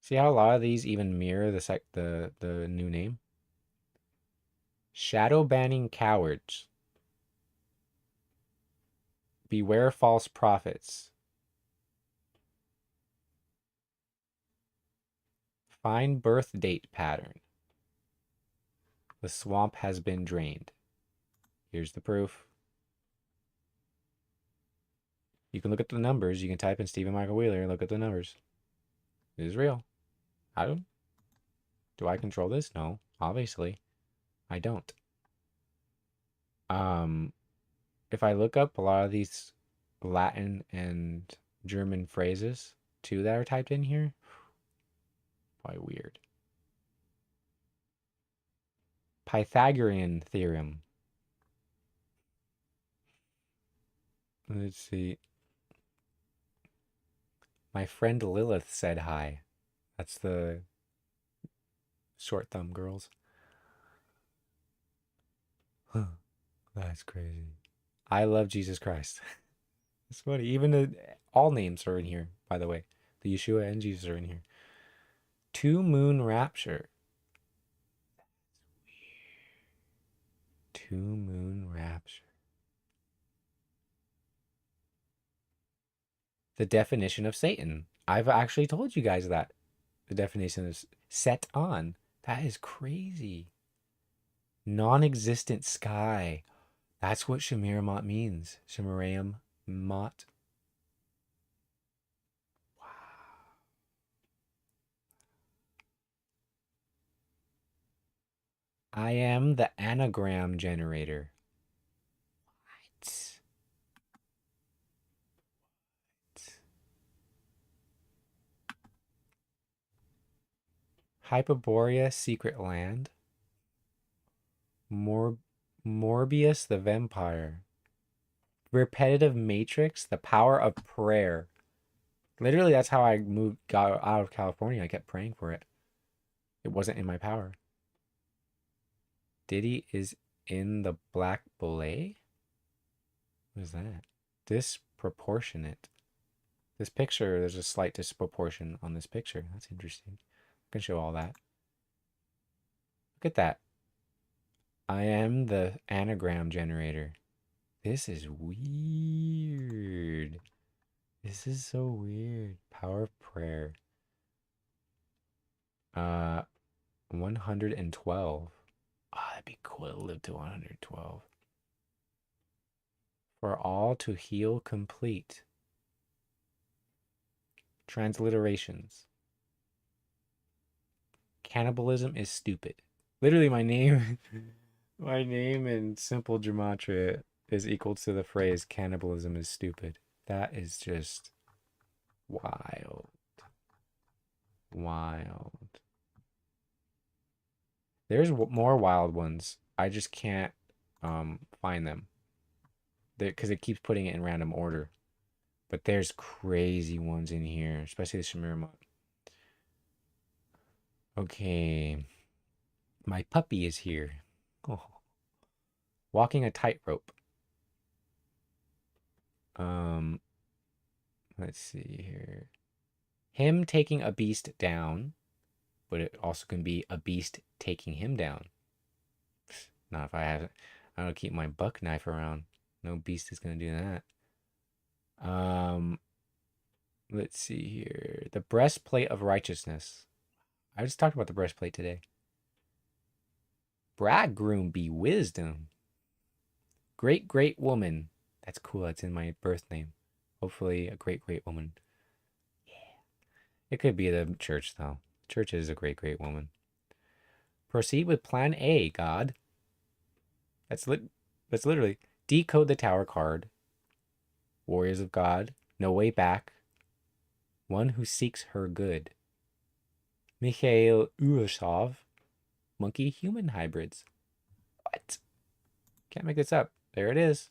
[SPEAKER 2] See how a lot of these even mirror the new name? Shadow banning cowards. Beware false prophets. Find birth date pattern. The swamp has been drained. Here's the proof. You can look at the numbers. You can type in Stephen Michael Wheeler and look at the numbers. It is real. Do I control this? No, obviously. I don't. If I look up a lot of these Latin and German phrases too that are typed in here, probably weird. Pythagorean theorem. Let's see. My friend Lilith said hi. That's the short thumb girls. That's crazy. I love Jesus Christ. It's funny. Even all names are in here, by the way. The Yeshua and Jesus are in here. Two moon rapture. Two moon rapture. The definition of Satan. I've actually told you guys that. The definition is set on. That is crazy. Non-existent sky. That's what Shemiramoth means. Shemiramoth. Wow. I am the anagram generator. What? Hyperborea secret land. Morbius the vampire. Repetitive matrix, the power of prayer. Literally, that's how I got out of California. I kept praying for it. It wasn't in my power. Diddy is in the black ballet? What is that? Disproportionate. This picture, there's a slight disproportion on this picture. That's interesting. I can show all that. Look at that. I am the anagram generator. This is weird. This is so weird. Power of prayer. 112. Ah, that'd be cool to live to 112. For all to heal complete. Transliterations. Cannibalism is stupid. Literally, my name, my name in simple gematria is equal to the phrase cannibalism is stupid. That is just wild. Wild. There's more wild ones. I just can't find them. Because it keeps putting it in random order. But there's crazy ones in here, especially the Shemiramoth. Okay. My puppy is here. Oh. Walking a tightrope. Um, let's see here. Him taking a beast down, but it also can be a beast taking him down. Not if I have, I don't keep my buck knife around. No beast is gonna do that. Let's see here. The breastplate of righteousness. I just talked about the breastplate today. Bridegroom be wisdom. Great woman. That's cool. That's in my birth name. Hopefully a great woman. Yeah. It could be the church though. Church is a great woman. Proceed with plan A, God. That's literally decode the tower card. Warriors of God. No way back. One who seeks her good. Mikhail Urashov. Monkey human hybrids. What? Can't make this up. There it is.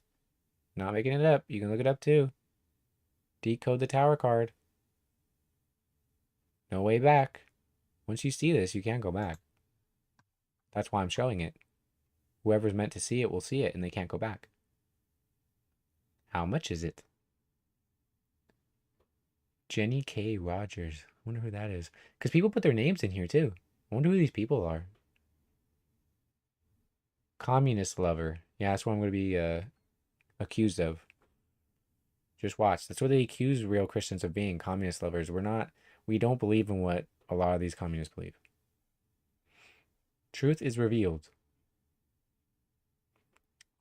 [SPEAKER 2] Not making it up. You can look it up too. Decode the tower card. No way back. Once you see this, you can't go back. That's why I'm showing it. Whoever's meant to see it will see it, and they can't go back. How much is it? Jenny K. Rogers. I wonder who that is. Because people put their names in here too. I wonder who these people are. Communist lover. Yeah, that's what I'm going to be accused of. Just watch. That's what they accuse real Christians of being, communist lovers. We don't believe in what a lot of these communists believe. Truth is revealed.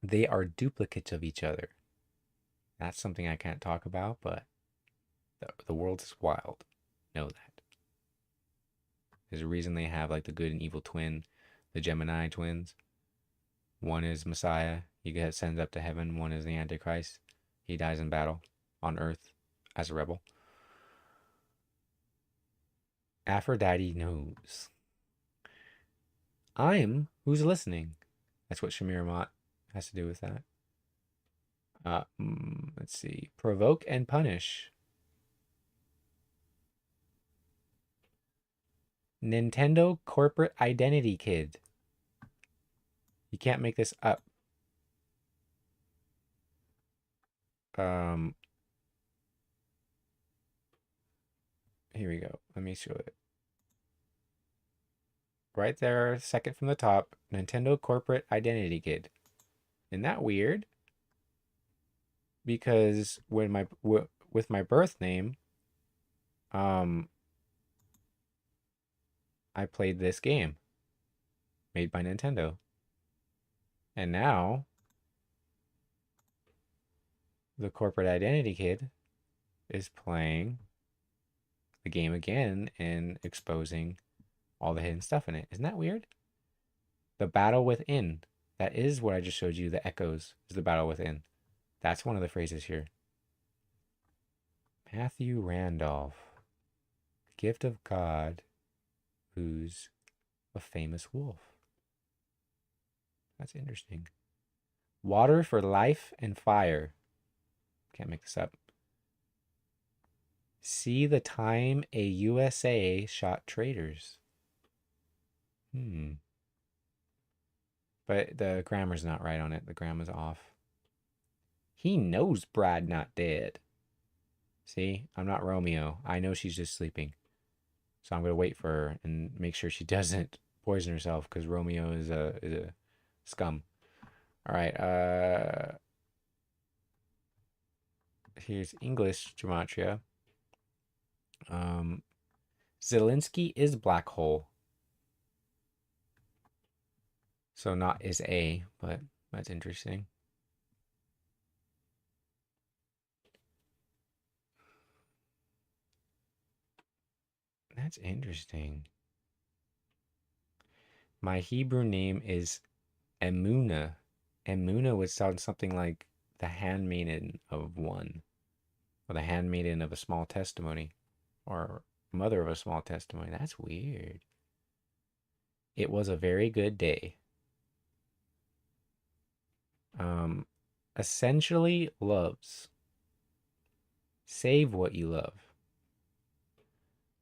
[SPEAKER 2] They are duplicates of each other. That's something I can't talk about, but the world is wild. Know that. There's a reason they have like the good and evil twin, the Gemini twins. One is Messiah. He gets sent up to heaven. One is the Antichrist. He dies in battle on Earth as a rebel. Aphrodite knows. I'm who's listening. That's what Shemiramoth has to do with that. Let's see. Provoke and punish. Nintendo corporate identity kid. You can't make this up. Here we go. Let me show it. Right there, second from the top, Nintendo corporate identity kid. Isn't that weird? Because when with my birth name, I played this game made by Nintendo. And now the corporate identity kid is playing the game again and exposing all the hidden stuff in it. Isn't that weird? The battle within. That is what I just showed you. The echoes is the battle within. That's one of the phrases here. Matthew Randolph. Gift of God, who's a famous wolf. That's interesting. Water for life and fire. Can't make this up. See the time a USA shot traitors. But the grammar's not right on it. The grammar's off. He knows Brad not dead. See, I'm not Romeo. I know she's just sleeping. So I'm going to wait for her and make sure she doesn't poison herself because Romeo is a scum. All right. Here's English gematria. Zelensky is black hole. So not is A, but that's interesting. That's interesting. My Hebrew name is Emuna. Emuna would sound something like the handmaiden of one. or the handmaiden of a small testimony, or mother of a small testimony. That's weird. It was a very good day. Um, essentially loves. Save what you love.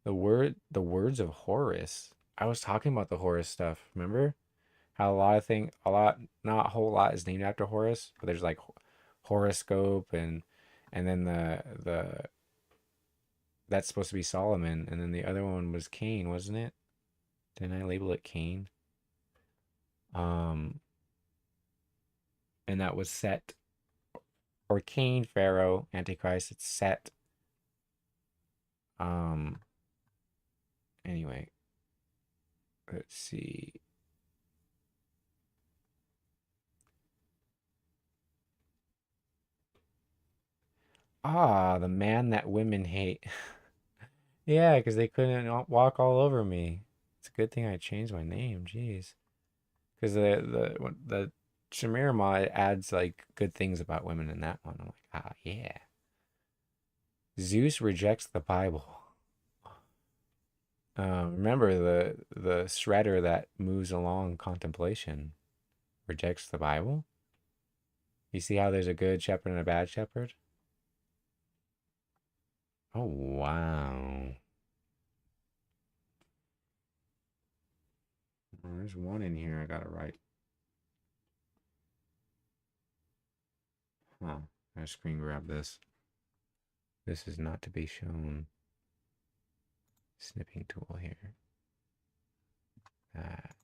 [SPEAKER 2] The words of Horace. I was talking about the Horace stuff. Remember how not a whole lot is named after Horace, but there's like horoscope and then the that's supposed to be Solomon, and then the other one was Cain, wasn't it? Didn't I label it Cain? Um, and that was Set or Cain, Pharaoh, Antichrist. It's Set. Um, anyway, let's see. Ah, the man that women hate. Yeah, because they couldn't walk all over me. It's a good thing I changed my name. Jeez, because the Shemiramoth adds like good things about women in that one. I'm like, ah, yeah. Zeus rejects the Bible. Remember the shredder that moves along contemplation rejects the Bible. You see how there's a good shepherd and a bad shepherd? Oh wow. Well, there's one in here I gotta write. Huh. I screen grab this. This is not to be shown. Snipping tool here. That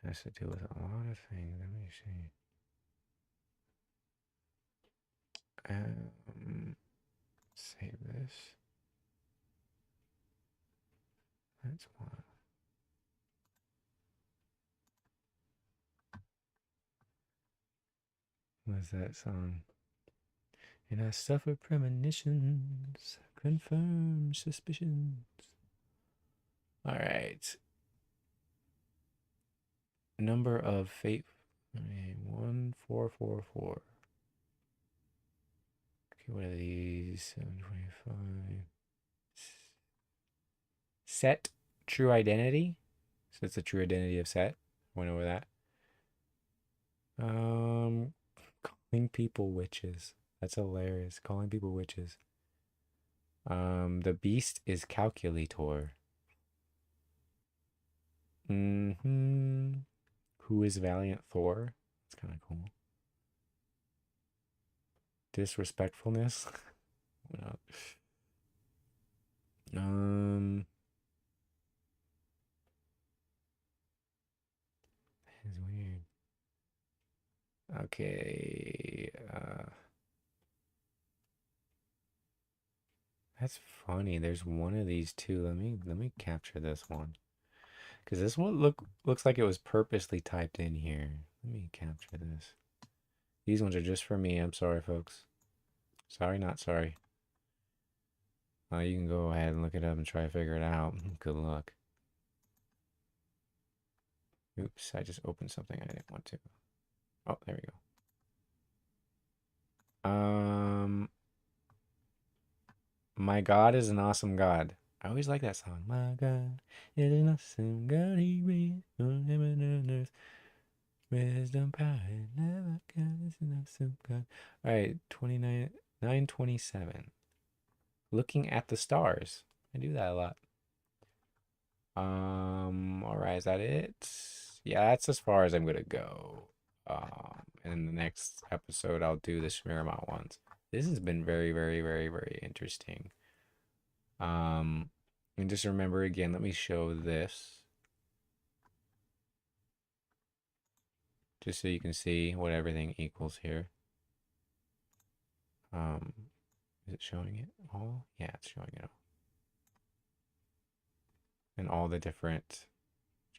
[SPEAKER 2] has to do with a lot of things. Let me see. Save this. That's one. What's that song? And I suffer premonitions, confirm suspicions. All right. Number of fate. 1444. Okay, what are these? 725. Set true identity. So it's the true identity of Set. Went over that. Calling people witches. That's hilarious. Calling people witches. The beast is calculator. Mm-hmm. Who is valiant Thor? That's kind of cool. Disrespectfulness. What That is weird. Okay. That's funny. There's one of these two. Let me capture this one. Because this one looks like it was purposely typed in here. Let me capture this. These ones are just for me. I'm sorry, folks. Sorry, not sorry. You can go ahead and look it up and try to figure it out. Good luck. Oops, I just opened something I didn't want to. Oh, there we go. My God is an awesome God. I always like that song. My God is an awesome God. He reigns on heaven and earth. Wisdom, power, and love. God is an awesome God. All right, 927. Looking at the stars. I do that a lot. All right, is that it? Yeah, that's as far as I'm gonna go. In the next episode, I'll do the Shemiramoth ones. This has been very, very, very, very interesting. And just remember again, let me show this. Just so you can see what everything equals here. Is it showing it all? Yeah, it's showing it all. And all the different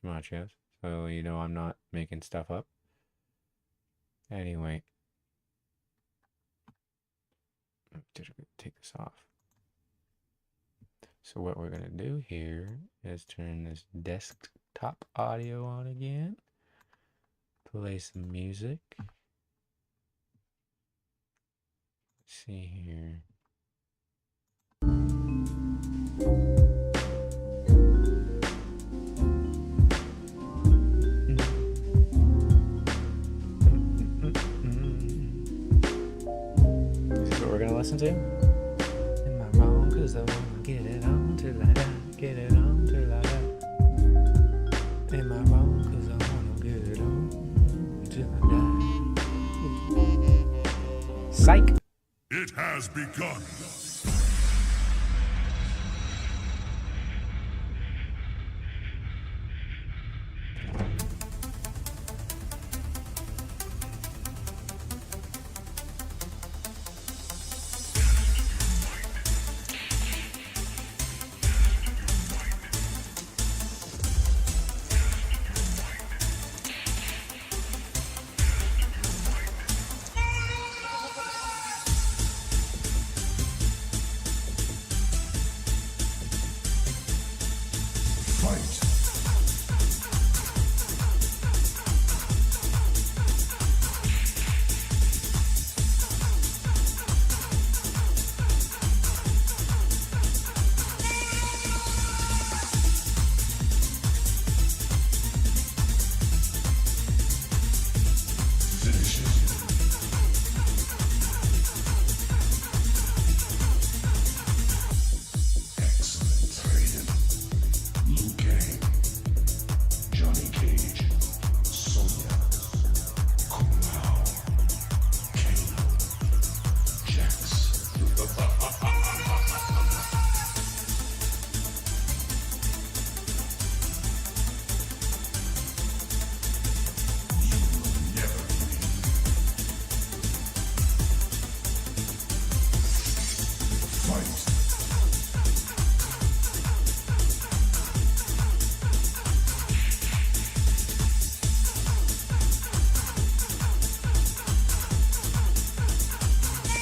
[SPEAKER 2] gematриas. So you know I'm not making stuff up. Anyway. Take this off. So what we're gonna do here is turn this desktop audio on again. Play some music. see here. Is this what we're gonna listen to? Am I wrong? 'Cause I wanna get it on till I die. Get it on till I die. Am I wrong? 'Cause I wanna get it on till I die. Psych!
[SPEAKER 1] It has begun.